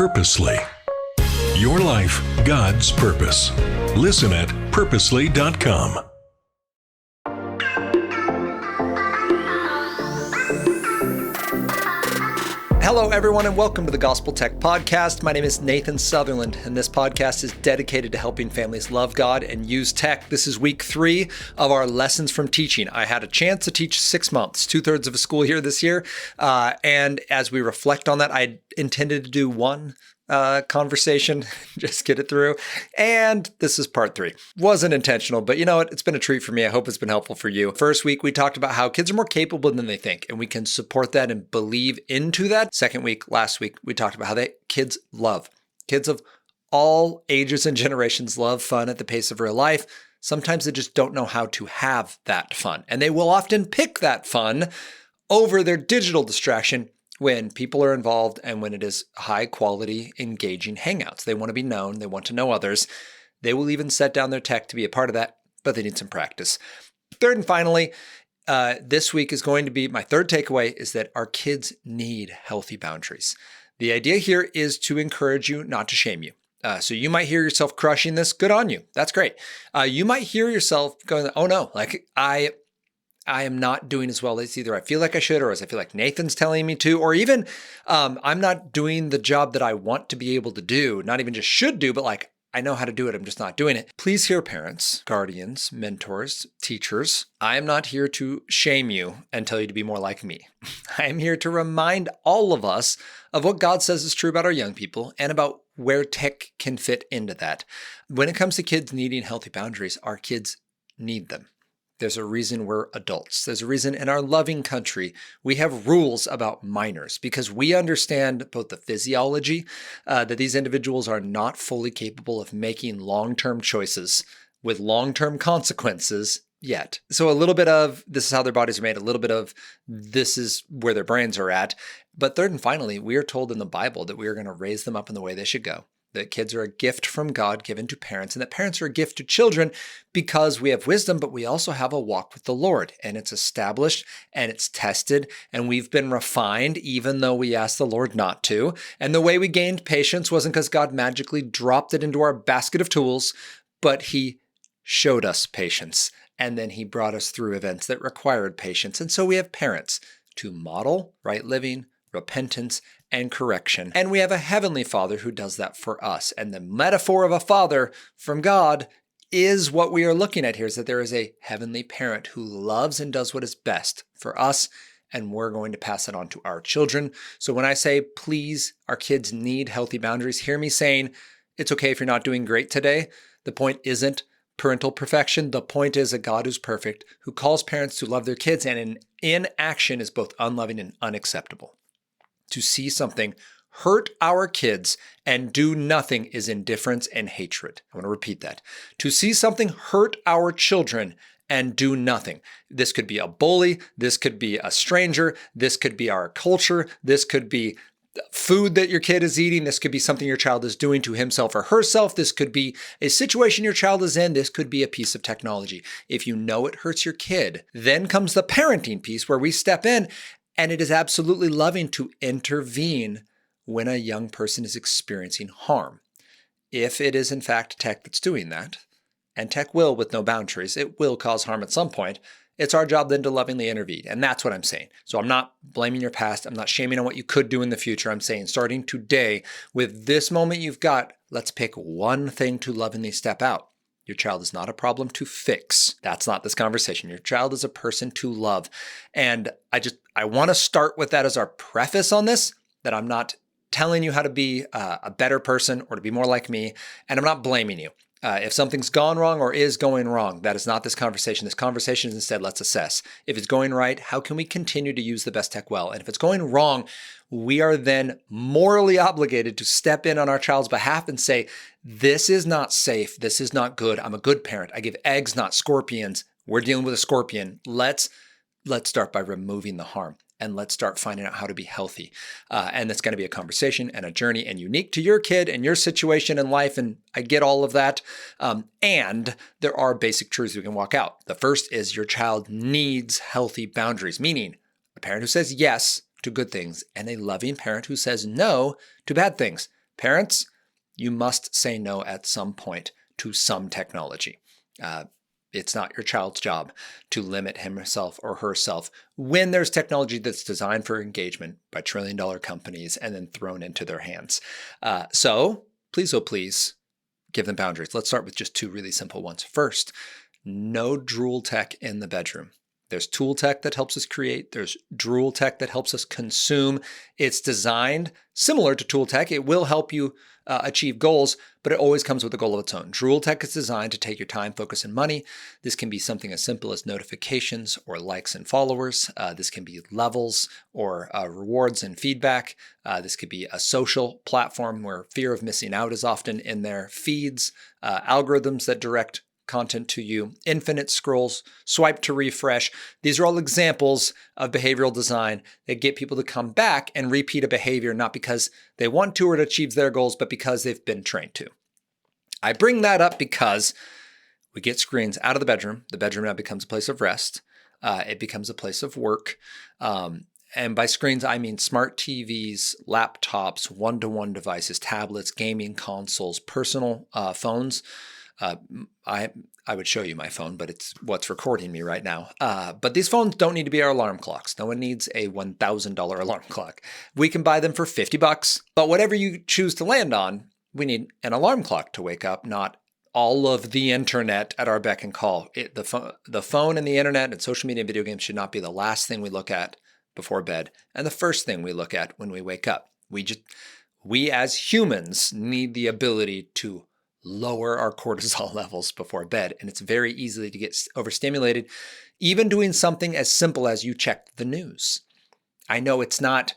Purposely. Your life, God's purpose. Listen at purposely.com. Hello, everyone, and welcome to the Gospel Tech Podcast. My name is Nathan Sutherland, and this podcast is dedicated to helping families love God and use tech. This is week 3 of our Lessons from Teaching. I had a chance to teach 6 months, 2/3 of a school year this year. And as we reflect on that, I intended to do one conversation, just get it through. And this is part 3. Wasn't intentional, but you know what? It's been a treat for me. I hope it's been helpful for you. First week, we talked about how kids are more capable than they think, and we can support that and believe into that. Second week, last week, we talked about how kids love. Kids of all ages and generations love fun at the pace of real life. Sometimes they just don't know how to have that fun, and they will often pick that fun over their digital distraction when people are involved and when it is high quality, engaging hangouts. They want to be known. They want to know others. They will even set down their tech to be a part of that, but they need some practice. Third and finally, this week is going to be my third takeaway is that our kids need healthy boundaries. The idea here is to encourage you, not to shame you. So you might hear yourself crushing this. Good on you. That's great. You might hear yourself going, oh no, like I am not doing as well as either I feel like I should, or as I feel like Nathan's telling me to, or even I'm not doing the job that I want to be able to do, not even just should do, but like I know how to do it. I'm just not doing it. Please hear parents, guardians, mentors, teachers. I am not here to shame you and tell you to be more like me. I am here to remind all of us of what God says is true about our young people and about where tech can fit into that. When it comes to kids needing healthy boundaries, our kids need them. There's a reason we're adults. There's a reason in our loving country we have rules about minors because we understand both the physiology, that these individuals are not fully capable of making long-term choices with long-term consequences yet. So a little bit of this is how their bodies are made, a little bit of this is where their brains are at. But third and finally, we are told in the Bible that we are going to raise them up in the way they should go. That kids are a gift from God given to parents, and that parents are a gift to children because we have wisdom, but we also have a walk with the Lord, and it's established and it's tested, and we've been refined even though we asked the Lord not to. And the way we gained patience wasn't because God magically dropped it into our basket of tools, but He showed us patience, and then He brought us through events that required patience. And so we have parents to model right living, repentance, and correction. And we have a heavenly Father who does that for us. And the metaphor of a father from God is what we are looking at here, is that there is a heavenly parent who loves and does what is best for us, and we're going to pass it on to our children. So when I say, please, our kids need healthy boundaries, hear me saying, it's okay if you're not doing great today. The point isn't parental perfection. The point is a God who's perfect, who calls parents to love their kids, and in action is both unloving and unacceptable. To see something hurt our kids and do nothing is indifference and hatred. I want to repeat that. To see something hurt our children and do nothing. This could be a bully. This could be a stranger. This could be our culture. This could be food that your kid is eating. This could be something your child is doing to himself or herself. This could be a situation your child is in. This could be a piece of technology. If you know it hurts your kid, then comes the parenting piece where we step in. And it is absolutely loving to intervene when a young person is experiencing harm. If it is in fact tech that's doing that, and tech will with no boundaries, it will cause harm at some point, it's our job then to lovingly intervene. And that's what I'm saying. So I'm not blaming your past. I'm not shaming on what you could do in the future. I'm saying starting today with this moment you've got, let's pick one thing to lovingly step out. Your child is not a problem to fix. That's not this conversation. Your child is a person to love. And I want to start with that as our preface on this, that I'm not telling you how to be a better person or to be more like me, and I'm not blaming you. If something's gone wrong or is going wrong, that is not this conversation. This conversation is instead, let's assess. If it's going right, how can we continue to use the best tech well? And if it's going wrong, we are then morally obligated to step in on our child's behalf and say, this is not safe. This is not good. I'm a good parent. I give eggs, not scorpions. We're dealing with a scorpion. Let's start by removing the harm. And let's start finding out how to be healthy. And that's going to be a conversation and a journey and unique to your kid and your situation in life. And I get all of that. And there are basic truths we can walk out. The first is your child needs healthy boundaries, meaning a parent who says yes to good things and a loving parent who says no to bad things. Parents, you must say no at some point to some technology. It's not your child's job to limit himself or herself when there's technology that's designed for engagement by trillion-dollar companies and then thrown into their hands. So please, oh please, give them boundaries. Let's start with just two really simple ones. First, no drool tech in the bedroom. There's tool tech that helps us create. There's drool tech that helps us consume. It's designed similar to tool tech. It will help you achieve goals, but it always comes with a goal of its own. Drool tech is designed to take your time, focus, and money. This can be something as simple as notifications or likes and followers. This can be levels or rewards and feedback. This could be a social platform where fear of missing out is often in their feeds, algorithms that direct content to you, infinite scrolls, swipe to refresh. These are all examples of behavioral design that get people to come back and repeat a behavior, not because they want to or it achieves their goals, but because they've been trained to. I bring that up because we get screens out of the bedroom. The bedroom now becomes a place of rest. It becomes a place of work. And by screens, I mean smart TVs, laptops, one-to-one devices, tablets, gaming consoles, personal phones. I would show you my phone, but it's what's recording me right now. But these phones don't need to be our alarm clocks. No one needs a $1,000 alarm clock. We can buy them for $50. But whatever you choose to land on, we need an alarm clock to wake up, not all of the internet at our beck and call. The phone and the internet and social media and video games should not be the last thing we look at before bed and the first thing we look at when we wake up. We as humans need the ability to lower our cortisol levels before bed. And it's very easy to get overstimulated, even doing something as simple as you check the news. I know it's not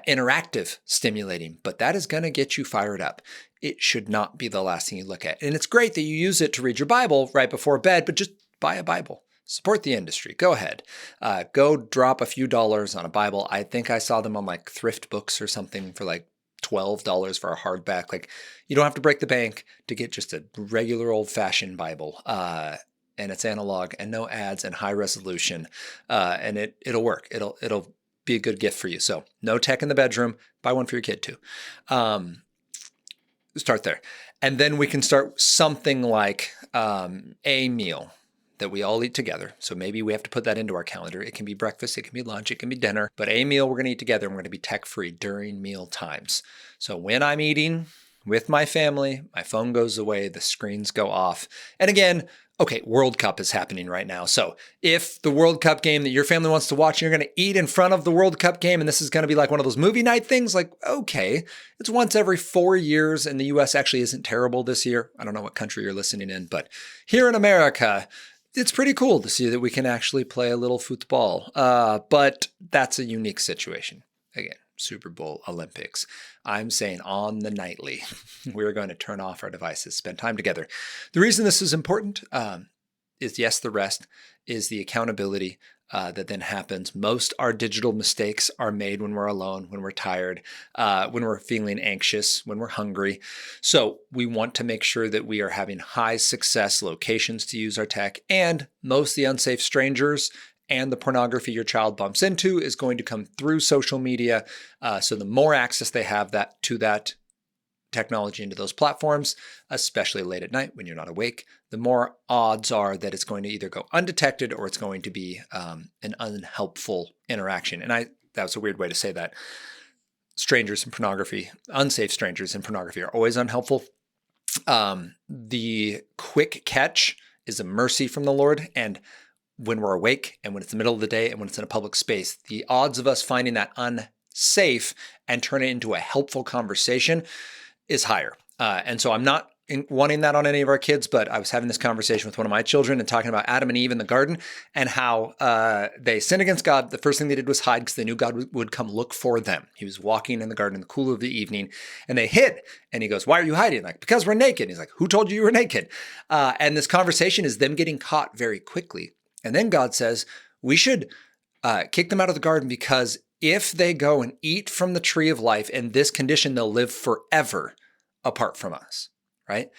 interactive stimulating, but that is going to get you fired up. It should not be the last thing you look at. And it's great that you use it to read your Bible right before bed, but just buy a Bible. Support the industry. Go ahead. Go drop a few dollars on a Bible. I think I saw them on like Thrift Books or something for like $12 for a hardback. Like, you don't have to break the bank to get just a regular old-fashioned Bible. And it's analog and no ads and high resolution. And it'll work. It'll be a good gift for you. So no tech in the bedroom. Buy one for your kid too. Start there. And then we can start something like a meal that we all eat together. So maybe we have to put that into our calendar. It can be breakfast, it can be lunch, it can be dinner, but a meal we're going to eat together and we're going to be tech-free during meal times. So when I'm eating with my family, my phone goes away, the screens go off. And again, okay, World Cup is happening right now. So if the World Cup game that your family wants to watch, you're going to eat in front of the World Cup game, and this is going to be like one of those movie night things, like, okay, it's once every 4 years, and the US actually isn't terrible this year. I don't know what country you're listening in, but here in America, it's pretty cool to see that we can actually play a little football. But that's a unique situation. Again, Super Bowl, Olympics. I'm saying on the nightly, we're going to turn off our devices, spend time together. The reason this is important is, yes, the rest is the accountability that then happens. Most our digital mistakes are made when we're alone, when we're tired, when we're feeling anxious, when we're hungry. So we want to make sure that we are having high success locations to use our tech, and most of the unsafe strangers and the pornography your child bumps into is going to come through social media. So the more access they have to that technology into those platforms, especially late at night when you're not awake, the more odds are that it's going to either go undetected or it's going to be an unhelpful interaction. And that was a weird way to say that. Strangers in pornography, unsafe strangers in pornography are always unhelpful. The quick catch is a mercy from the Lord. And when we're awake and when it's the middle of the day and when it's in a public space, the odds of us finding that unsafe and turn it into a helpful conversation is higher. And so I'm not wanting that on any of our kids, but I was having this conversation with one of my children and talking about Adam and Eve in the garden and how they sinned against God. The first thing they did was hide because they knew God would come look for them. He was walking in the garden in the cool of the evening and they hid. And he goes, "Why are you hiding?" Like, "Because we're naked." And he's like, "Who told you were naked?" And this conversation is them getting caught very quickly. And then God says, we should kick them out of the garden because if they go and eat from the tree of life in this condition, they'll live forever apart from us, right?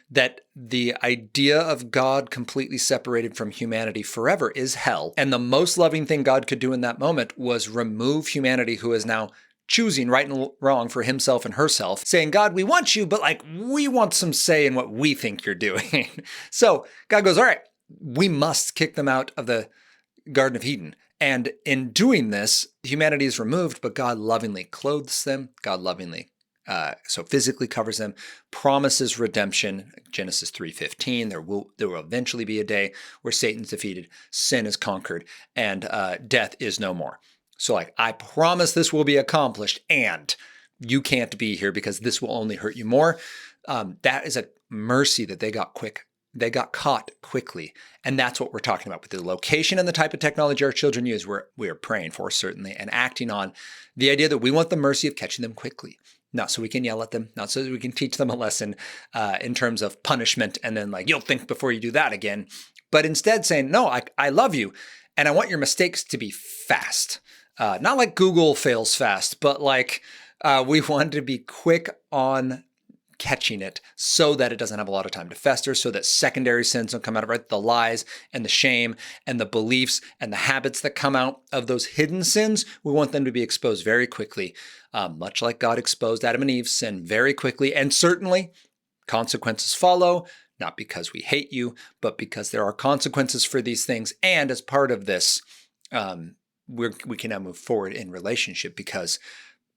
That the idea of God completely separated from humanity forever is hell. And the most loving thing God could do in that moment was remove humanity who is now choosing right and wrong for himself and herself, saying, God, we want you, but like we want some say in what we think you're doing. So God goes, all right, we must kick them out of the Garden of Eden. And in doing this, humanity is removed, but God lovingly clothes them. God lovingly, so physically covers them, promises redemption. Genesis 3:15, there will eventually be a day where Satan's defeated, sin is conquered, and death is no more. So like, I promise this will be accomplished, and you can't be here because this will only hurt you more. That is a mercy that they got quick. They got caught quickly. And that's what we're talking about with the location and the type of technology our children use. We are praying for, certainly, and acting on the idea that we want the mercy of catching them quickly. Not so we can yell at them, not so that we can teach them a lesson in terms of punishment and then like, you'll think before you do that again. But instead saying, no, I love you. And I want your mistakes to be fast. Not like Google fails fast, but like we want to be quick on catching it so that it doesn't have a lot of time to fester, so that secondary sins don't come out of it, the lies and the shame and the beliefs and the habits that come out of those hidden sins. We want them to be exposed very quickly, much like God exposed Adam and Eve's sin very quickly. And certainly consequences follow, not because we hate you, but because there are consequences for these things. And as part of this, we can now move forward in relationship because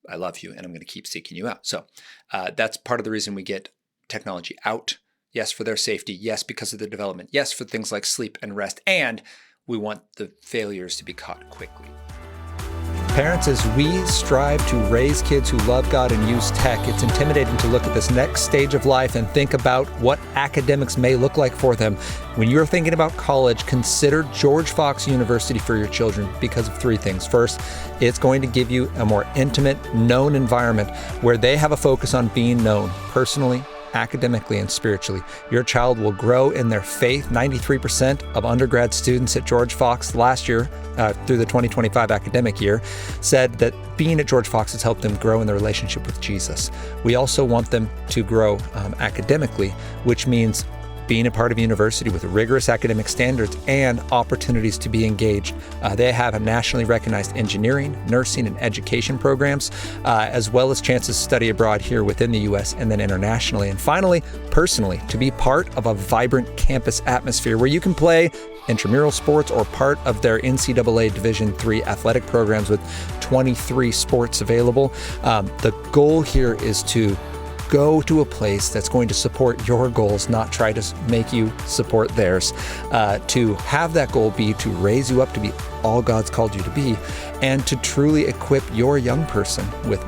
I love you and I'm going to keep seeking you out. So that's part of the reason we get technology out. Yes, for their safety. Yes, because of their development. Yes, for things like sleep and rest. And we want the failures to be caught quickly. Parents, as we strive to raise kids who love God and use tech, it's intimidating to look at this next stage of life and think about what academics may look like for them. When you're thinking about college, consider George Fox University for your children because of three things. First, it's going to give you a more intimate, known environment where they have a focus on being known personally, academically, and spiritually. Your child will grow in their faith. 93% of undergrad students at George Fox last year, through the 2025 academic year, said that being at George Fox has helped them grow in their relationship with Jesus. We also want them to grow academically, which means being a part of a university with rigorous academic standards and opportunities to be engaged. They have a nationally recognized engineering, nursing, and education programs, as well as chances to study abroad here within the U.S. and then internationally. And finally, personally, to be part of a vibrant campus atmosphere where you can play intramural sports or part of their NCAA Division III athletic programs with 23 sports available. The goal here is to go to a place that's going to support your goals, not try to make you support theirs. To have that goal be to raise you up to be all God's called you to be, and to truly equip your young person with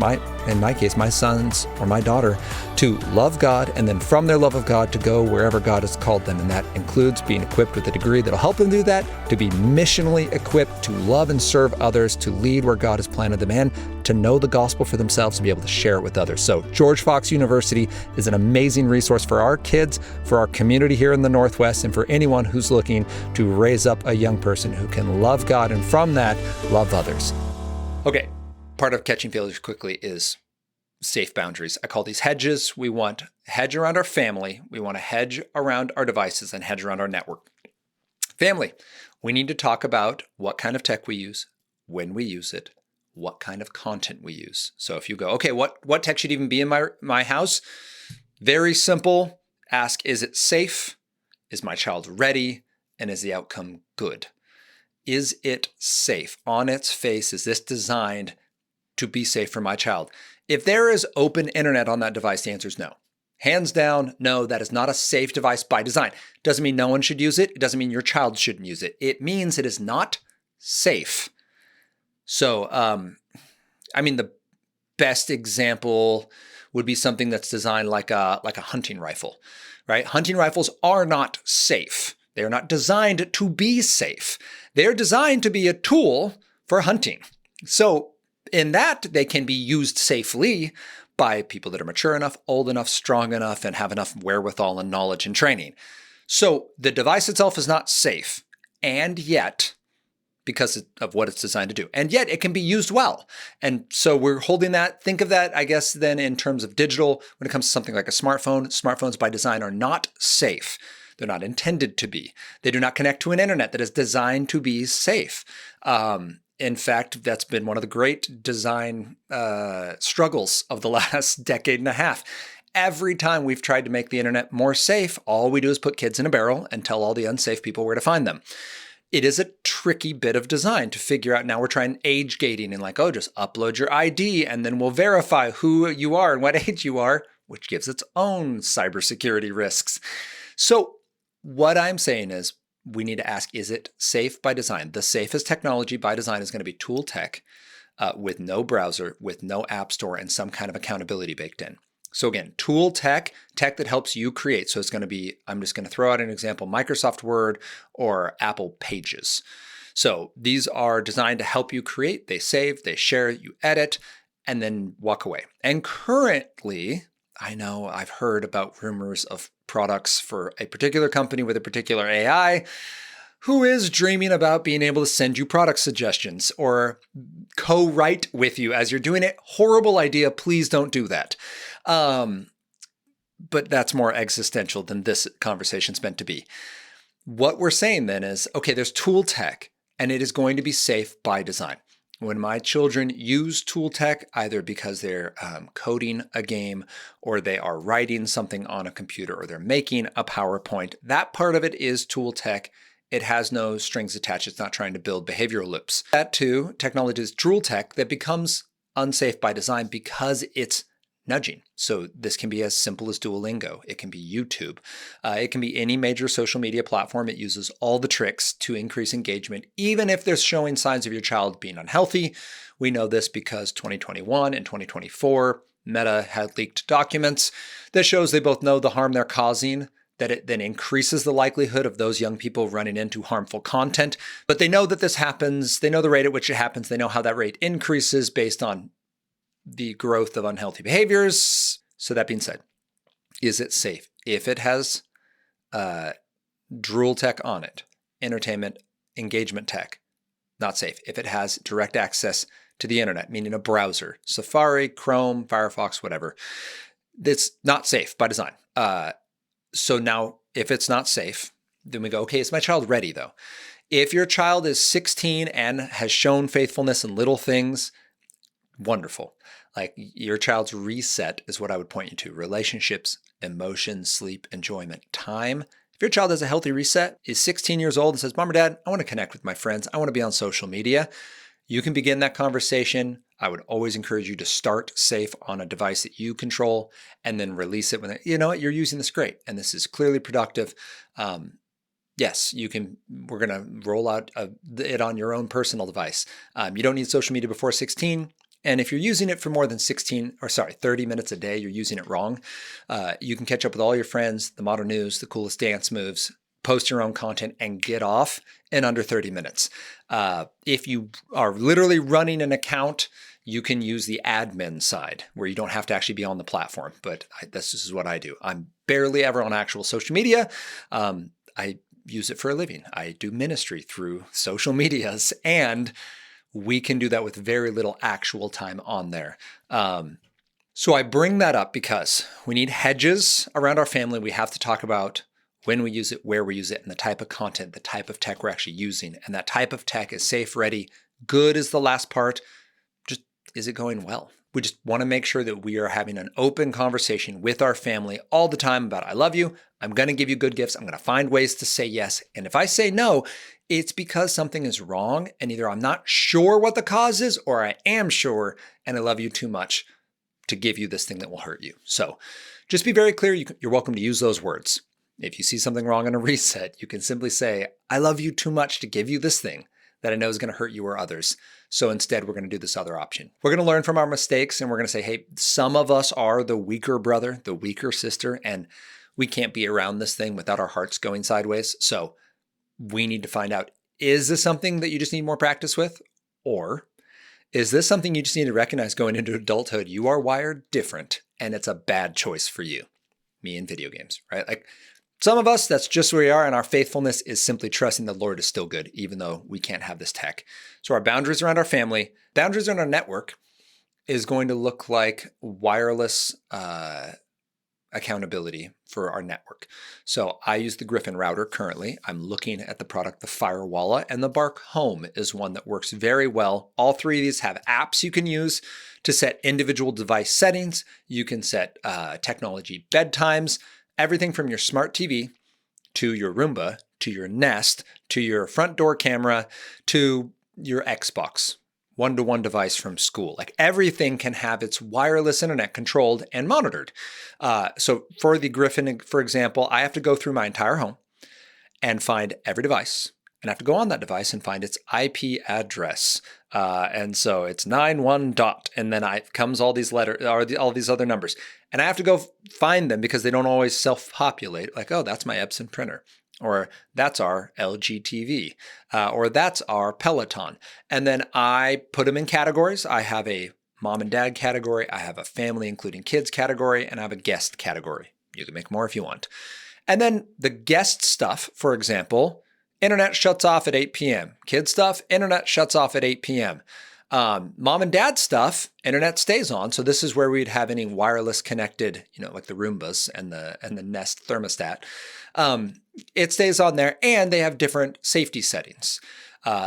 in my case, my sons or my daughter, to love God, and then from their love of God to go wherever God has called them. And that includes being equipped with a degree that'll help them do that, to be missionally equipped to love and serve others, to lead where God has planted them, and to know the gospel for themselves and be able to share it with others. So George Fox University is an amazing resource for our kids, for our community here in the Northwest, and for anyone who's looking to raise up a young person who can love God and from that, love others. Okay, part of catching failures quickly is safe boundaries. I call these hedges. We want a hedge around our family. We want a hedge around our devices and hedge around our network. Family, we need to talk about what kind of tech we use, when we use it, what kind of content we use. So if you go, okay, what tech should even be in my house? Very simple. Ask, is it safe? Is my child ready? And is the outcome good? Is it safe? On its face, is this designed to be safe for my child? If there is open internet on that device, the answer is no. Hands down, no, that is not a safe device by design. Doesn't mean no one should use it. It doesn't mean your child shouldn't use it. It means it is not safe. So, the best example would be something that's designed like a hunting rifle, right? Hunting rifles are not safe. They are not designed to be safe. They're designed to be a tool for hunting. So in that, they can be used safely by people that are mature enough, old enough, strong enough, and have enough wherewithal and knowledge and training. So the device itself is not safe, and yet, because of what it's designed to do, and yet it can be used well. And so we're holding that. Think of that, I guess, then in terms of digital, when it comes to something like a smartphone. Smartphones by design are not safe. They're not intended to be. They do not connect to an internet that is designed to be safe. In fact, that's been one of the great design struggles of the last decade and a half. Every time we've tried to make the internet more safe, all we do is put kids in a barrel and tell all the unsafe people where to find them. It is a tricky bit of design to figure out. Now we're trying age gating and like, oh, just upload your ID and then we'll verify who you are and what age you are, which gives its own cybersecurity risks. So what I'm saying is we need to ask, is it safe by design? The safest technology by design is going to be tool tech with no browser, with no app store, and some kind of accountability baked in. So again, tool tech that helps you create. So it's going to be, I'm just going to throw out an example, Microsoft Word or Apple Pages. So these are designed to help you create. They save, they share, you edit, and then walk away. And currently, I know I've heard about rumors of products for a particular company with a particular AI who is dreaming about being able to send you product suggestions or co-write with you as you're doing it. Horrible idea. Please don't do that. But that's more existential than this conversation's meant to be. What we're saying then is, okay, there's tool tech and it is going to be safe by design. When my children use tool tech, either because they're coding a game or they are writing something on a computer or they're making a PowerPoint, that part of it is tool tech. It has no strings attached. It's not trying to build behavioral loops. That too, technology is tool tech that becomes unsafe by design because it's nudging. So this can be as simple as Duolingo. It can be YouTube. It can be any major social media platform. It uses all the tricks to increase engagement, even if they're showing signs of your child being unhealthy. We know this because 2021 and 2024, Meta had leaked documents that shows they both know the harm they're causing, that it then increases the likelihood of those young people running into harmful content. But they know that this happens. They know the rate at which it happens. They know how that rate increases based on the growth of unhealthy behaviors. So that being said, is it safe? If it has drool tech on it, entertainment, engagement tech, not safe. If it has direct access to the internet, meaning a browser, Safari, Chrome, Firefox, whatever, it's not safe by design. So now if it's not safe, then we go, okay, is my child ready though? If your child is 16 and has shown faithfulness in little things, wonderful. Like your child's reset is what I would point you to. Relationships, emotion, sleep, enjoyment, time. If your child has a healthy reset, is 16 years old and says, Mom or Dad, I want to connect with my friends. I want to be on social media. You can begin that conversation. I would always encourage you to start safe on a device that you control and then release it when, you know what, you're using this great. And this is clearly productive. Yes, you can. We're going to roll out it on your own personal device. You don't need social media before 16. And if you're using it for more than 30 minutes a day, you're using it wrong. You can catch up with all your friends, the modern news, the coolest dance moves, post your own content, and get off in under 30 minutes. If you are literally running an account, you can use the admin side where you don't have to actually be on the platform. But this is what I do. I'm barely ever on actual social media. I use it for a living. I do ministry through social medias, and we can do that with very little actual time on there. So I bring that up because we need hedges around our family. We have to talk about when we use it, where we use it, and the type of content, the type of tech we're actually using. And that type of tech is safe, ready. Good is the last part. Just, is it going well? We just want to make sure that we are having an open conversation with our family all the time about, I love you. I'm going to give you good gifts. I'm going to find ways to say yes. And if I say no, it's because something is wrong. And either I'm not sure what the cause is, or I am sure and I love you too much to give you this thing that will hurt you. So just be very clear. You're welcome to use those words. If you see something wrong in a reset, you can simply say, I love you too much to give you this thing that I know is going to hurt you or others. So instead, we're going to do this other option. We're going to learn from our mistakes, and we're going to say, hey, some of us are the weaker brother, the weaker sister, and we can't be around this thing without our hearts going sideways. So we need to find out, is this something that you just need more practice with? Or is this something you just need to recognize going into adulthood? You are wired different, and it's a bad choice for you. Me and video games, right? Like, some of us, that's just where we are, and our faithfulness is simply trusting the Lord is still good, even though we can't have this tech. So our boundaries around our family, boundaries around our network is going to look like wireless accountability for our network. So I use the Griffin router currently. I'm looking at the product, the Firewalla, and the Bark Home is one that works very well. All three of these have apps you can use to set individual device settings. You can set technology bedtimes, everything from your smart TV to your Roomba, to your Nest, to your front door camera, to your Xbox one-to-one device from school. Like everything can have its wireless internet controlled and monitored. So for the Griffin, for example, I have to go through my entire home and find every device. And I have to go on that device and find its IP address. And so it's 91 dot, and then comes all these letters or all these other numbers. And I have to go find them because they don't always self-populate. Like, oh, that's my Epson printer. Or that's our LG TV, or that's our Peloton. And then I put them in categories. I have a mom and dad category. I have a family, including kids category, and I have a guest category. You can make more if you want. And then the guest stuff, for example, internet shuts off at 8 p.m. Kid stuff, internet shuts off at 8 p.m. Mom and dad stuff, internet stays on. So this is where we'd have any wireless connected, like the Roombas and the Nest thermostat. It stays on there, and they have different safety settings.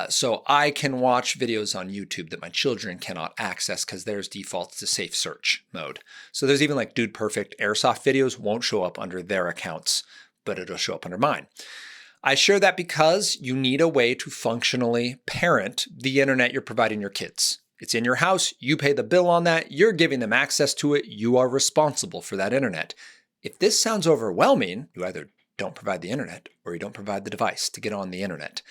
So I can watch videos on YouTube that my children cannot access because theirs defaults to safe search mode. So there's even like Dude Perfect airsoft videos won't show up under their accounts, but it'll show up under mine. I share that because you need a way to functionally parent the internet you're providing your kids. It's in your house, you pay the bill on that, you're giving them access to it, you are responsible for that internet. If this sounds overwhelming, you either don't provide the internet or you don't provide the device to get on the internet.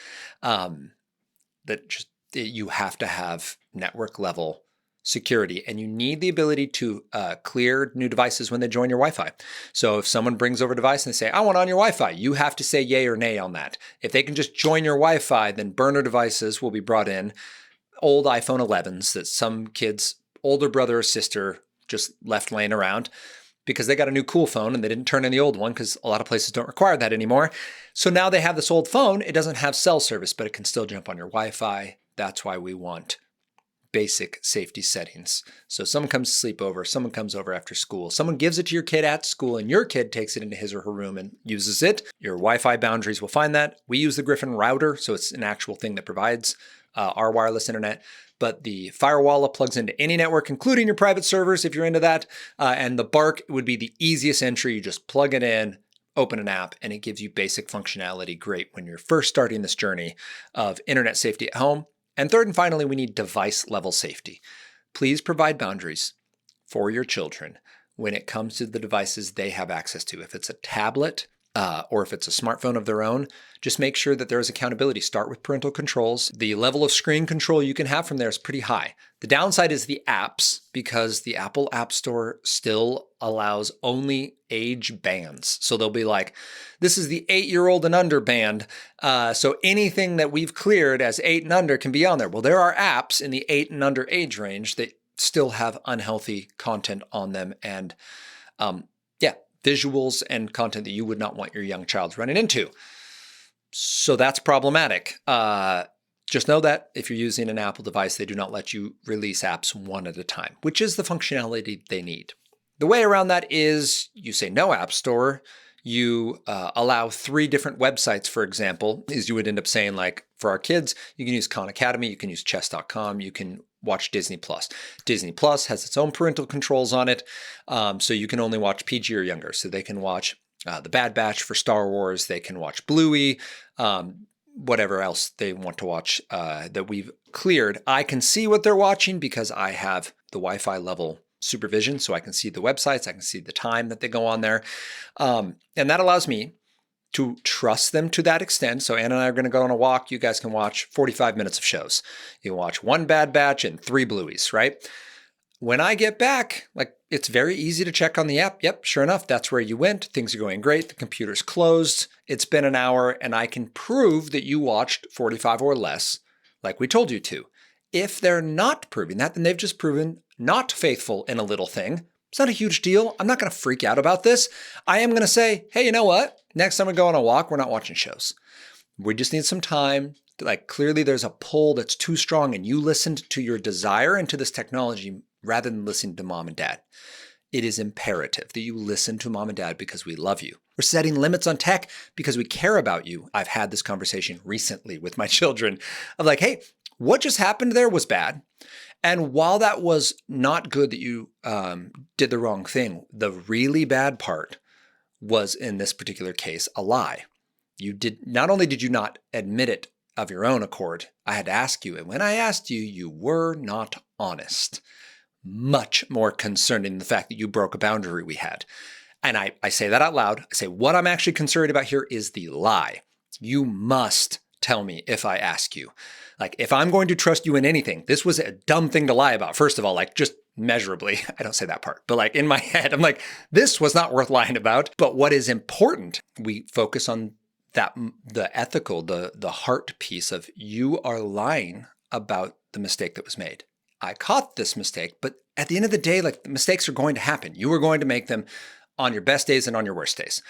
You have to have network level security, and you need the ability to clear new devices when they join your Wi-Fi. So if someone brings over a device and they say, I want on your Wi-Fi, you have to say yay or nay on that. If they can just join your Wi-Fi, then burner devices will be brought in, old iPhone 11s that some kid's older brother or sister just left laying around because they got a new cool phone and they didn't turn in the old one because a lot of places don't require that anymore. So now they have this old phone. It doesn't have cell service, but it can still jump on your Wi-Fi. That's why we want basic safety settings. So someone comes to sleep over, someone comes over after school, someone gives it to your kid at school, and your kid takes it into his or her room and uses it. Your Wi-Fi boundaries will find that. We use the Griffin router, so it's an actual thing that provides our wireless internet. But the Firewalla plugs into any network, including your private servers if you're into that. And the Bark would be the easiest entry. You just plug it in, open an app, and it gives you basic functionality. Great when you're first starting this journey of internet safety at home. And third and finally, we need device level safety. Please provide boundaries for your children when it comes to the devices they have access to. If it's a tablet or if it's a smartphone of their own, just make sure that there is accountability. Start with parental controls. The level of screen control you can have from there is pretty high. The downside is the apps, because the Apple App Store still allows only age bands. So they'll be like, this is the 8-year-old and under band. So anything that we've cleared as 8 and under can be on there. Well, there are apps in the 8 and under age range that still have unhealthy content on them, and visuals and content that you would not want your young child running into. So that's problematic. Just know that if you're using an Apple device, they do not let you release apps one at a time, which is the functionality they need. The way around that is you say no App Store. You allow 3 different websites, for example, is you would end up saying, like, for our kids, you can use Khan Academy, you can use chess.com, you can watch Disney Plus. Disney Plus has its own parental controls on it, so you can only watch PG or younger. So they can watch The Bad Batch for Star Wars, they can watch Bluey, whatever else they want to watch that we've cleared. I can see what they're watching because I have the Wi-Fi level supervision, so I can see the websites, I can see the time that they go on there. And that allows me to trust them to that extent. So Anna and I are going to go on a walk. You guys can watch 45 minutes of shows. You can watch 1 Bad Batch and 3 Blueys, right? When I get back, like, it's very easy to check on the app. Yep, sure enough, that's where you went. Things are going great. The computer's closed. It's been an hour, and I can prove that you watched 45 or less like we told you to. If they're not proving that, then they've just proven not faithful in a little thing. It's not a huge deal. I'm not going to freak out about this. I am going to say, hey, you know what? Next time we go on a walk, we're not watching shows. We just need some time. Like, clearly there's a pull that's too strong, and you listened to your desire and to this technology rather than listening to mom and dad. It is imperative that you listen to mom and dad because we love you. We're setting limits on tech because we care about you. I've had this conversation recently with my children of like, hey, what just happened there was bad. And while that was not good that you did the wrong thing, the really bad part was in this particular case, a lie. Not only did you not admit it of your own accord, I had to ask you. And when I asked you, you were not honest. Much more concerning than the fact that you broke a boundary we had. And I say that out loud. I say, what I'm actually concerned about here is the lie. You must tell me if I ask you. Like, if I'm going to trust you in anything, this was a dumb thing to lie about. First of all, like just measurably, I don't say that part, but like in my head, I'm like, this was not worth lying about. But what is important, we focus on that, the ethical, the heart piece of you are lying about the mistake that was made. I caught this mistake, but at the end of the day, like the mistakes are going to happen. You are going to make them on your best days and on your worst days.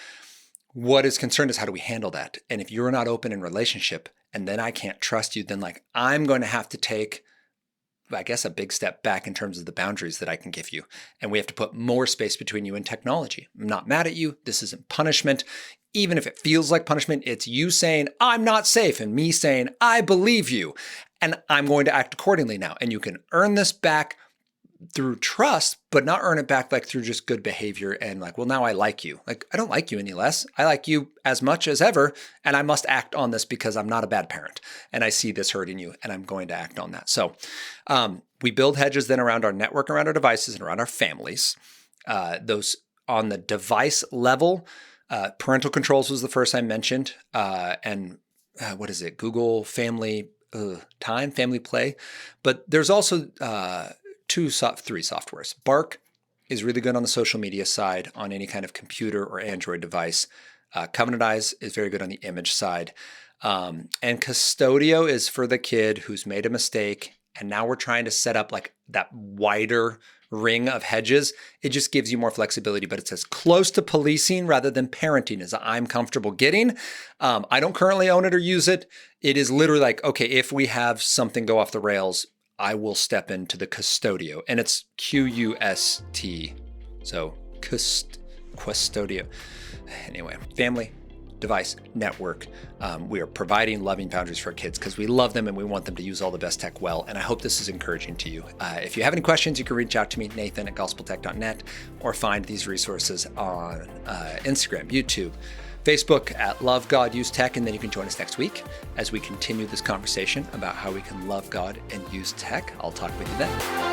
What is concerned is how do we handle that? And if you're not open in relationship and then I can't trust you, then like I'm going to have to take, I guess, a big step back in terms of the boundaries that I can give you. And we have to put more space between you and technology. I'm not mad at you. This isn't punishment. Even if it feels like punishment, it's you saying, I'm not safe, and me saying, I believe you. And I'm going to act accordingly now. And you can earn this back through trust, but not earn it back like through just good behavior and like, well, now I like you. Like, I don't like you any less. I like you as much as ever. And I must act on this because I'm not a bad parent. And I see this hurting you and I'm going to act on that. So we build hedges then around our network, around our devices, and around our families. Those on the device level, parental controls was the first I mentioned. And what is it? Google Family Time, Family Play. But there's also three softwares. Bark is really good on the social media side on any kind of computer or Android device. Covenant Eyes is very good on the image side. And Custodio is for the kid who's made a mistake. And now we're trying to set up like that wider ring of hedges. It just gives you more flexibility, but it's as close to policing rather than parenting as I'm comfortable getting. I don't currently own it or use it. It is literally like, okay, if we have something go off the rails, I will step into the Custodio, and it's QUST. So Custodio. Anyway, family, device, network. We are providing loving boundaries for our kids because we love them and we want them to use all the best tech well. And I hope this is encouraging to you. If you have any questions, you can reach out to me, Nathan@gospeltech.net, or find these resources on Instagram, YouTube, Facebook at Love God Use Tech. And then you can join us next week as we continue this conversation about how we can love God and use tech. I'll talk with you then.